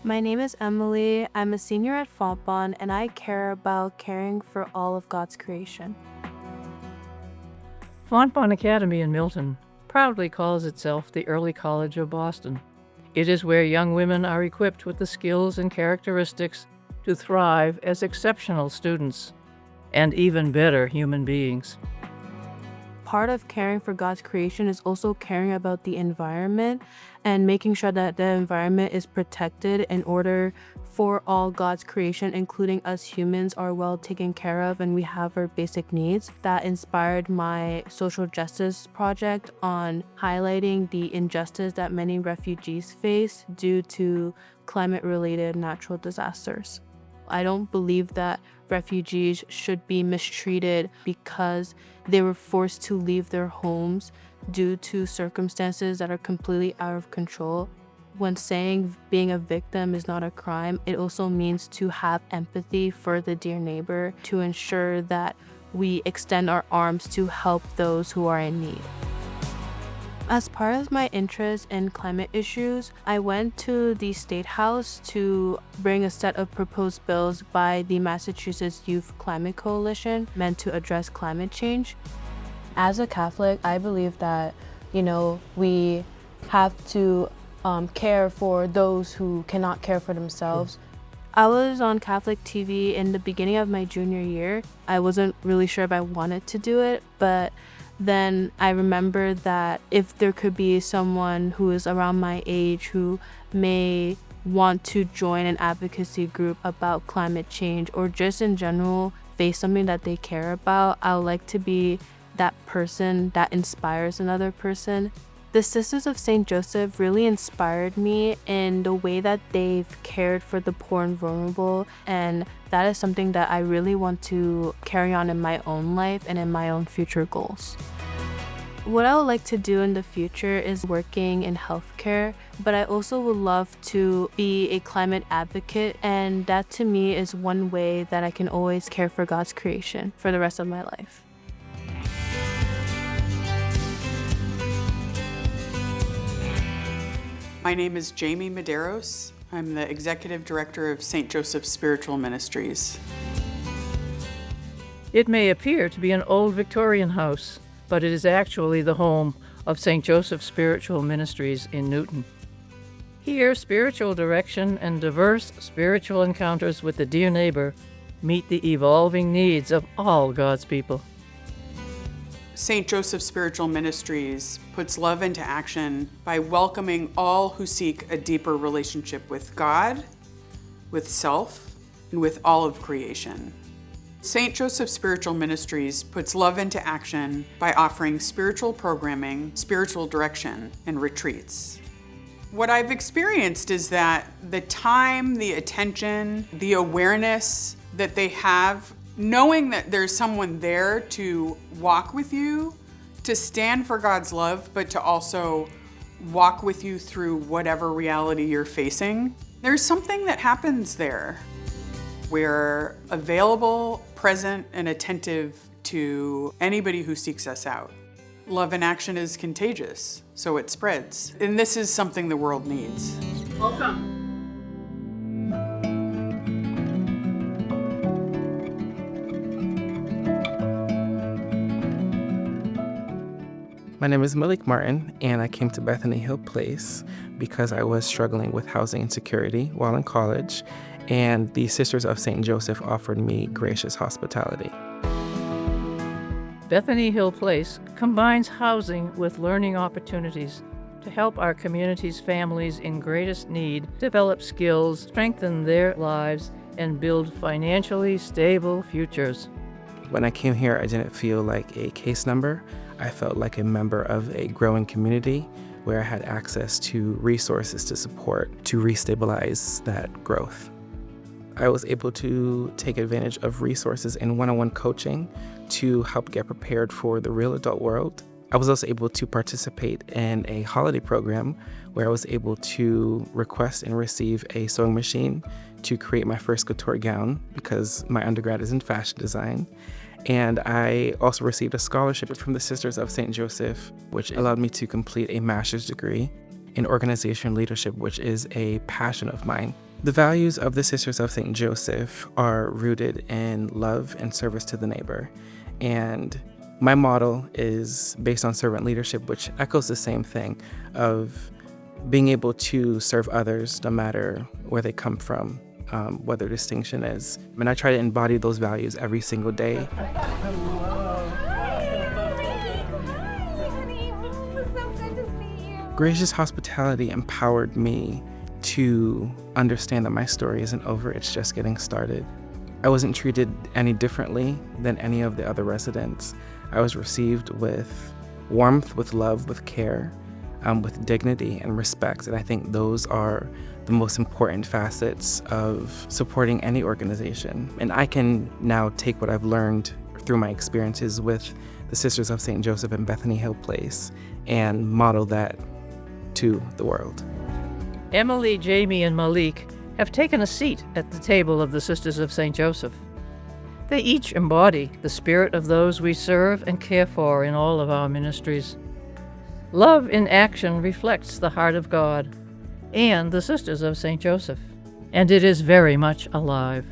My name is Emily. I'm a senior at Fontbonne, and I care about caring for all of God's creation. Fontbonne Academy in Milton proudly calls itself the Early College of Boston. It is where young women are equipped with the skills and characteristics to thrive as exceptional students and even better human beings. Part of caring for God's creation is also caring about the environment and making sure that the environment is protected in order for all God's creation, including us humans, are well taken care of and we have our basic needs. That inspired my social justice project on highlighting the injustice that many refugees face due to climate-related natural disasters. I don't believe that refugees should be mistreated because they were forced to leave their homes due to circumstances that are completely out of control. When saying being a victim is not a crime, it also means to have empathy for the dear neighbor to ensure that we extend our arms to help those who are in need. As part of my interest in climate issues, I went to the State House to bring a set of proposed bills by the Massachusetts Youth Climate Coalition meant to address climate change. As a Catholic, I believe that, we have to care for those who cannot care for themselves. I was on Catholic TV in the beginning of my junior year. I wasn't really sure if I wanted to do it, but then I remember that if there could be someone who is around my age who may want to join an advocacy group about climate change or just in general face something that they care about, I would like to be that person that inspires another person. The Sisters of St. Joseph really inspired me in the way that they've cared for the poor and vulnerable, and that is something that I really want to carry on in my own life and in my own future goals. What I would like to do in the future is working in healthcare, but I also would love to be a climate advocate, and that to me is one way that I can always care for God's creation for the rest of my life. My name is Jamie Medeiros. I'm the Executive Director of St. Joseph Spiritual Ministries. It may appear to be an old Victorian house, but it is actually the home of St. Joseph Spiritual Ministries in Newton. Here, spiritual direction and diverse spiritual encounters with the dear neighbor meet the evolving needs of all God's people. St. Joseph Spiritual Ministries puts love into action by welcoming all who seek a deeper relationship with God, with self, and with all of creation. St. Joseph Spiritual Ministries puts love into action by offering spiritual programming, spiritual direction, and retreats. What I've experienced is that the time, the attention, the awareness that they have, knowing that there's someone there to walk with you, to stand for God's love, but to also walk with you through whatever reality you're facing, there's something that happens there. We're available, present, and attentive to anybody who seeks us out. Love in action is contagious, so it spreads. And this is something the world needs. Welcome. My name is Malik Martin, and I came to Bethany Hill Place because I was struggling with housing insecurity while in college, and the Sisters of St. Joseph offered me gracious hospitality. Bethany Hill Place combines housing with learning opportunities to help our community's families in greatest need develop skills, strengthen their lives, and build financially stable futures. When I came here, I didn't feel like a case number. I felt like a member of a growing community where I had access to resources to support, to restabilize that growth. I was able to take advantage of resources in one-on-one coaching to help get prepared for the real adult world. I was also able to participate in a holiday program where I was able to request and receive a sewing machine to create my first couture gown because my undergrad is in fashion design. And I also received a scholarship from the Sisters of St. Joseph, which allowed me to complete a master's degree in organization leadership, which is a passion of mine. The values of the Sisters of St. Joseph are rooted in love and service to the neighbor. And my model is based on servant leadership, which echoes the same thing of being able to serve others no matter where they come from, what their distinction is. And I try to embody those values every single day. Gracious hospitality empowered me to understand that my story isn't over, it's just getting started. I wasn't treated any differently than any of the other residents. I was received with warmth, with love, with care, with dignity and respect. And I think those are the most important facets of supporting any organization. And I can now take what I've learned through my experiences with the Sisters of St. Joseph and Bethany Hill Place and model that to the world. Emily, Jamie, and Malik have taken a seat at the table of the Sisters of St. Joseph. They each embody the spirit of those we serve and care for in all of our ministries. Love in action reflects the heart of God and the Sisters of St. Joseph, and it is very much alive.